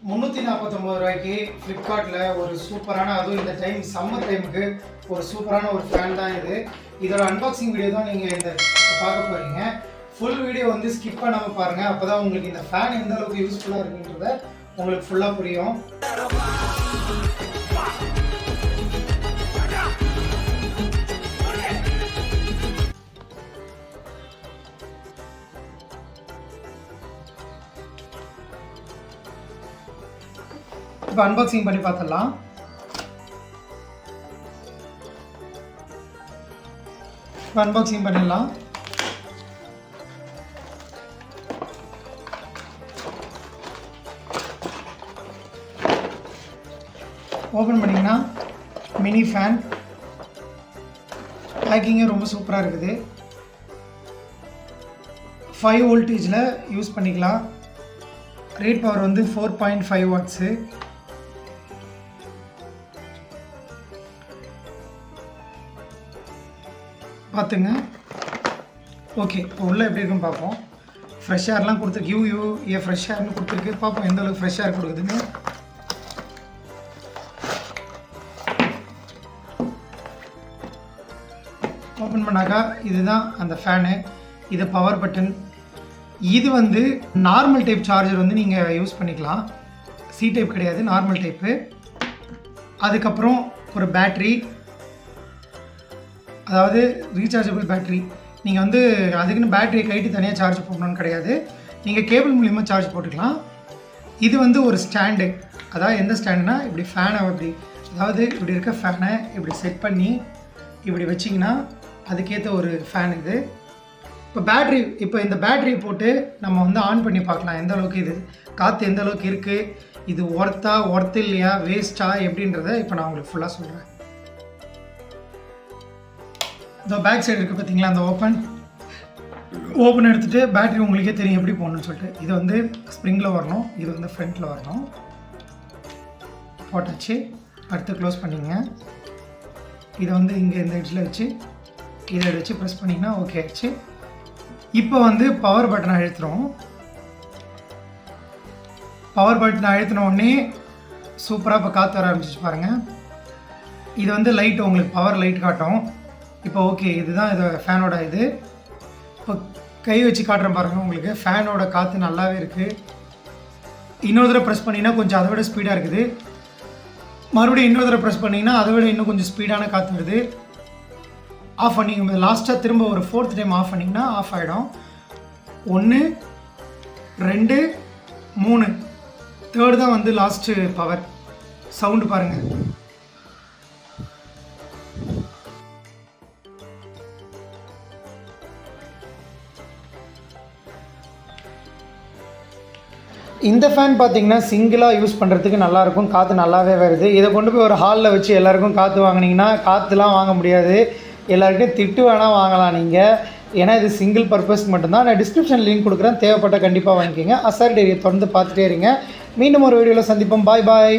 349 ரூபாய்க்கு ஃப்ளிப்கார்ட்டில் ஒரு சூப்பரான, அதுவும் இந்த டைம் சம்மர் டைமுக்கு ஒரு சூப்பரான ஒரு ஃபேன் தான் இது. இதோட அன்பாக்சிங் வீடியோ தான் நீங்கள் இந்த பார்க்க போகிறீங்க. ஃபுல் வீடியோ வந்து ஸ்கிப் பண்ணாமல் பாருங்கள். அப்போ தான் உங்களுக்கு இந்த ஃபேன் எந்த அளவுக்கு யூஸ்ஃபுல்லாக இருக்குன்றத உங்களுக்கு ஃபுல்லாக புரியும். இப்போ அன்பாக்சிங் பண்ணி பார்த்துடலாம். இப்போ அன்பாக்சிங் பண்ணிடலாம். ஓப்பன் பண்ணிங்கன்னா மினி ஃபேன் பேக்கிங்கே ரொம்ப சூப்பராக இருக்குது. 5 வோல்டேஜில் யூஸ் பண்ணிக்கலாம். ரேட் பவர் வந்து 4.5 வாட்ஸு. பார்த்துங்க. ஓகே, இப்போ உள்ளே எப்படி இருக்குன்னு பார்ப்போம். ஃப்ரெஷ் ஏர்லாம் கொடுத்துருக்கு. ஃப்ரெஷ் ஏர்னு கொடுத்துருக்கு. பார்ப்போம் எந்த அளவுக்கு ஃப்ரெஷ் ஏர் கொடுக்குதுன்னு. ஓப்பன் பண்ணாக்கா இதுதான் அந்த ஃபேனு. இது பவர் பட்டன். இது வந்து நார்மல் டைப் சார்ஜர் வந்து நீங்கள் யூஸ் பண்ணிக்கலாம். சி டைப் கிடையாது, நார்மல் டைப்பு. அதுக்கப்புறம் ஒரு பேட்ரி, அதாவது ரீசார்ஜபிள் பேட்ரி. நீங்கள் வந்து அதுக்குன்னு பேட்டரியை கைட்டு தனியாக சார்ஜ் போடணும்னு கிடையாது. நீங்கள் கேபிள் மூலிமா சார்ஜ் போட்டுக்கலாம். இது வந்து ஒரு ஸ்டாண்டு. அதாவது எந்த ஸ்டாண்டுனா, இப்படி ஃபேனை அதாவது இப்படி இருக்க ஃபேனை இப்படி செட் பண்ணி இப்படி வச்சிங்கன்னா அதுக்கேற்ற ஒரு ஃபேன் இது. இப்போ இந்த பேட்டரியை போட்டு நம்ம வந்து ஆன் பண்ணி பார்க்கலாம் எந்த அளவுக்கு இது காற்று எந்த அளவுக்கு இருக்குது, இது ஒர்த்து இல்லையா, வேஸ்ட்டா எப்படின்றத இப்போ நான் உங்களுக்கு ஃபுல்லாக சொல்கிறேன். இந்த பேக் சைடு இருக்குது பார்த்தீங்களா, அந்த ஓப்பன் எடுத்துகிட்டு பேட்டரி உங்களுக்கே தெரியும் எப்படி போகணுன்னு சொல்லிட்டு. இது வந்து ஸ்ப்ரிங்கில் வரணும், இது வந்து ஃப்ரண்ட்டில் வரணும். போட்டாச்சு. அடுத்து க்ளோஸ் பண்ணிங்க. இதை வந்து இங்கே இந்த எட்ஜில் வச்சு இதை வச்சு ப்ரெஸ் பண்ணிங்கன்னா ஓகே ஆச்சு. இப்போ வந்து பவர் பட்டனை அழுத்துகிறோம். பவர் பட்டனை அழுத்தின உடனே சூப்பராக இப்போ காற்று வர ஆரம்பிச்சிச்சு பாருங்கள். இது வந்து லைட் உங்களுக்கு பவர் லைட் காட்டும். இப்போ ஓகே, இதுதான் இது ஃபேனோட இது. இப்போ கை வச்சு காட்டுறேன் பாருங்கள். உங்களுக்கு ஃபேனோட காற்று நல்லாவே இருக்குது. இன்னொரு தடவை ப்ரெஸ் பண்ணிங்கன்னா கொஞ்சம் அதை விட ஸ்பீடாக இருக்குது. மறுபடியும் இன்னொரு தடவை ப்ரெஸ் பண்ணிங்கன்னா அதை விட இன்னும் கொஞ்சம் ஸ்பீடான காற்று வருது. ஆஃப் பண்ணிங்க. லாஸ்ட்டாக திரும்ப ஒரு 4th டைம் ஆஃப் பண்ணிங்கன்னா ஆஃப் ஆகிடும். 1 2 3 தேர்டு தான் வந்து லாஸ்ட்டு பவர். சவுண்டு பாருங்கள். இந்த ஃபேன் பார்த்தீங்கன்னா சிங்கிளாக யூஸ் பண்ணுறதுக்கு நல்லாயிருக்கும். காற்று நல்லாவே வருது. இதை கொண்டு போய் ஒரு ஹாலில் வச்சு எல்லாேருக்கும் காற்று வாங்கினீங்கன்னா காற்றுலாம் வாங்க முடியாது. எல்லாருக்கிட்டையும் திட்டு வேணால் வாங்கலாம் நீங்கள். ஏன்னா இது சிங்கிள் பர்பஸ் மட்டும்தான். நான் டிஸ்கிரிப்ஷன் லிங்க் கொடுக்குறேன், தேவைப்பட்ட கண்டிப்பாக வாங்கிக்கோங்க. அசார் டெய்ரியை தொடர்ந்து பார்த்துட்டே இருங்க. மீண்டும் ஒரு வீடியோவில் சந்திப்போம். பாய் பாய்.